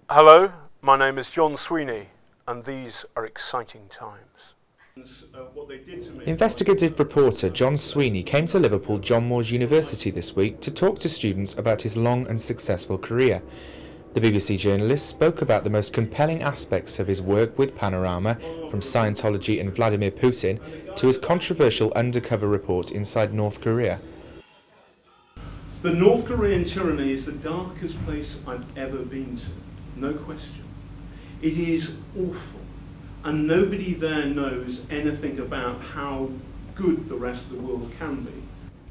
Hello, my name is John Sweeney, and these are exciting times. Investigative reporter John Sweeney came to Liverpool John Moores University this week to talk to students about his long and successful career. The BBC journalist spoke about the most compelling aspects of his work with Panorama, from Scientology and Vladimir Putin to his controversial undercover report inside North Korea. The North Korean tyranny is the darkest place I've ever been to, no question. It is awful, and nobody there knows anything about how good the rest of the world can be.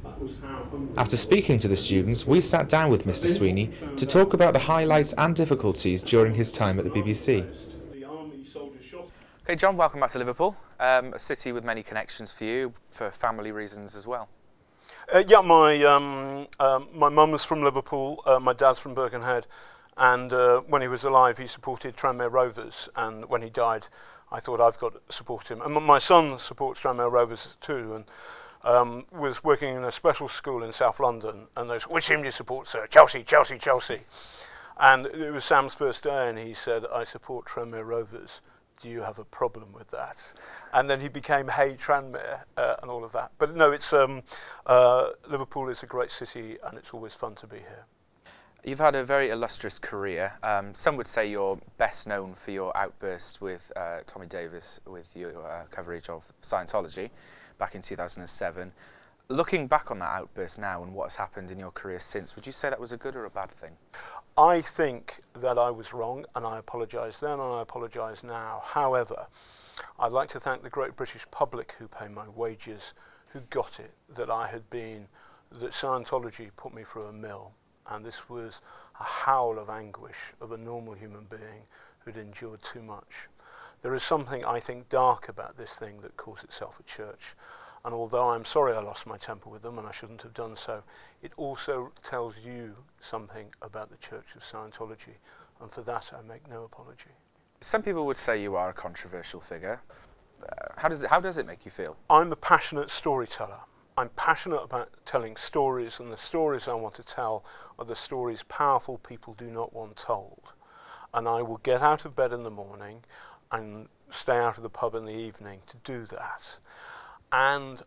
That was how After speaking to the students, we sat down with Mr. Sweeney to talk about the highlights and difficulties during his time at the BBC. Okay, John, welcome back to Liverpool, a city with many connections for you, for family reasons as well. Yeah, my mum was from Liverpool, my dad's from Birkenhead, and when he was alive he supported Tranmere Rovers, and when he died I thought I've got to support him. And my son supports Tranmere Rovers too, and was working in a special school in South London, and they said, "Which team do you support, sir?" "Chelsea, Chelsea, Chelsea." And it was Sam's first day, and he said, "I support Tranmere Rovers. Do you have a problem with that?" And then he became Hey Tranmere and all of that. But no, it's Liverpool is a great city, and it's always fun to be here. You've had a very illustrious career. Some would say you're best known for your outburst with Tommy Davis with your coverage of Scientology back in 2007. Looking back on that outburst now and what's happened in your career since, would you say that was a good or a bad thing? I think that I was wrong, and I apologise then and I apologise now. However, I'd like to thank the great British public who pay my wages, who got it, that Scientology put me through a mill, and this was a howl of anguish of a normal human being who'd endured too much. There is something, I think, dark about this thing that calls itself a church. And although I'm sorry I lost my temper with them, and I shouldn't have done so, it also tells you something about the Church of Scientology, and for that I make no apology. Some people would say you are a controversial figure. How does it make you feel? I'm a passionate storyteller. I'm passionate about telling stories, and the stories I want to tell are the stories powerful people do not want told. And I will get out of bed in the morning and stay out of the pub in the evening to do that. And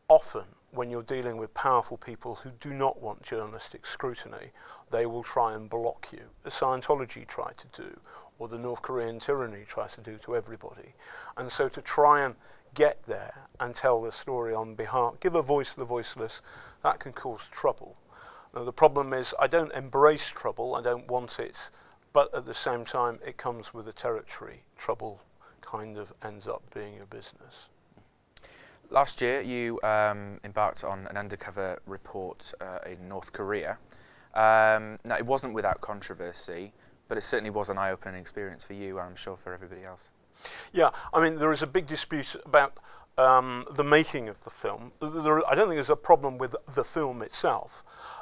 often, when you're dealing with powerful people who do not want journalistic scrutiny, they will try and block you, as Scientology tried to do, or the North Korean tyranny tries to do to everybody. And so to try and get there and tell the story on behalf, give a voice to the voiceless, that can cause trouble. Now, the problem is I don't embrace trouble, I don't want it, but at the same time it comes with the territory. Trouble kind of ends up being a business. Last year you embarked on an undercover report in North Korea. Now, it wasn't without controversy, but it certainly was an eye-opening experience for you, and I'm sure for everybody else. Yeah, I mean, there is a big dispute about the making of the film. I don't think there's a problem with the film itself.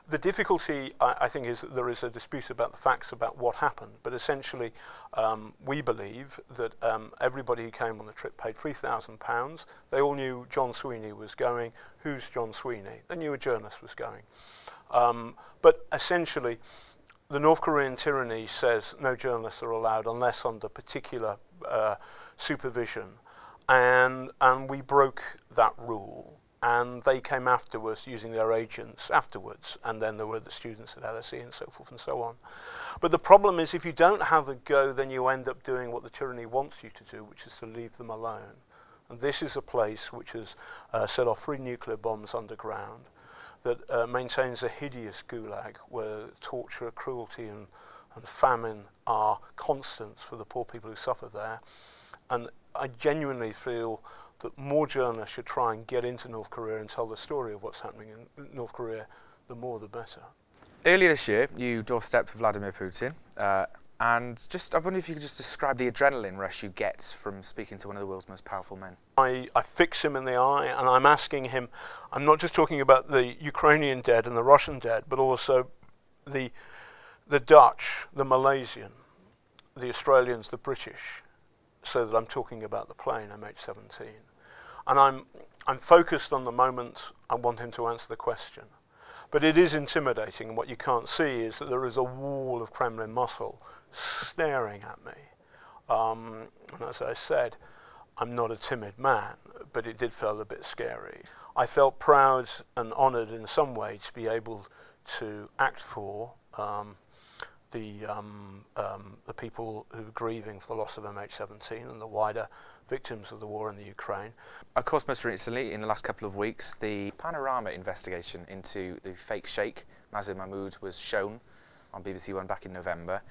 The difficulty, I think, is that there is a dispute about the facts about what happened. But essentially, we believe that everybody who came on the trip paid £3,000. They all knew John Sweeney was going. Who's John Sweeney? They knew a journalist was going. But essentially, the North Korean tyranny says no journalists are allowed unless under particular supervision. And we broke that rule. And they came after us using their agents afterwards, and then there were the students at LSE and so forth and so on. But the problem is, if you don't have a go, then you end up doing what the tyranny wants you to do, which is to leave them alone. And this is a place which has set off 3 nuclear bombs underground, that maintains a hideous gulag where torture, cruelty and famine are constants for the poor people who suffer there. And I genuinely feel that more journalists should try and get into North Korea and tell the story of what's happening in North Korea. The more the better. Earlier this year, you doorstepped Vladimir Putin, and I wonder if you could just describe the adrenaline rush you get from speaking to one of the world's most powerful men. I fix him in the eye, and I'm asking him, I'm not just talking about the Ukrainian dead and the Russian dead, but also the Dutch, the Malaysian, the Australians, the British, so that I'm talking about the plane, MH17. And I'm focused on the moment. I want him to answer the question. But it is intimidating, and what you can't see is that there is a wall of Kremlin muscle staring at me. And as I said, I'm not a timid man, but it did feel a bit scary. I felt proud and honoured in some way to be able to act for the people who were grieving for the loss of MH17 and the wider victims of the war in the Ukraine. Of course, most recently, in the last couple of weeks, the Panorama investigation into the fake sheikh, Mazin Mahmood, was shown on BBC One back in November.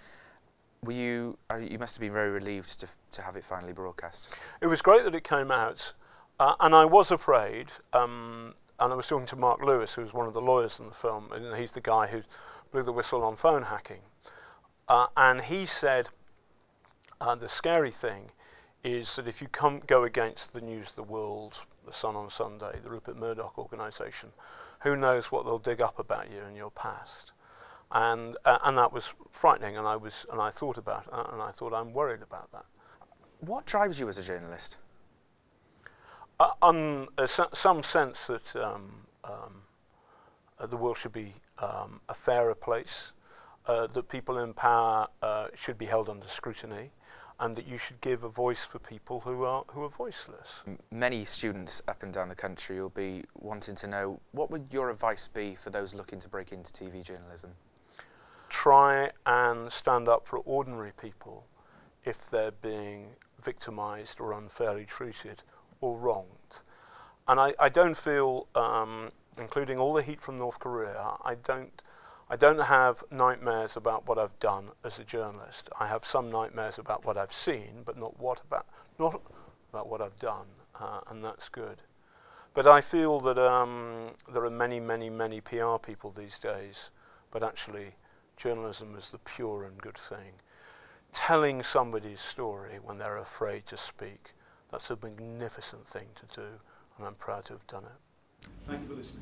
You must have been very relieved to have it finally broadcast. It was great that it came out, and I was afraid, and I was talking to Mark Lewis, who was one of the lawyers in the film, and he's the guy who blew the whistle on phone hacking. And he said the scary thing is that if you go against the News of the World, the Sun on Sunday, the Rupert Murdoch organisation, who knows what they'll dig up about you in your past. And that was frightening, and I thought about it, and I thought, I'm worried about that. What drives you as a journalist? Some sense that the world should be a fairer place, that people in power should be held under scrutiny, and that you should give a voice for people who are voiceless. Many students up and down the country will be wanting to know, what would your advice be for those looking to break into TV journalism? Try and stand up for ordinary people if they're being victimised or unfairly treated or wronged. And I don't feel, including all the heat from North Korea, I don't have nightmares about what I've done as a journalist. I have some nightmares about what I've seen, but not about what I've done, and that's good. But I feel that there are many PR people these days, but actually journalism is the pure and good thing. Telling somebody's story when they're afraid to speak, that's a magnificent thing to do, and I'm proud to have done it. Thank you for listening.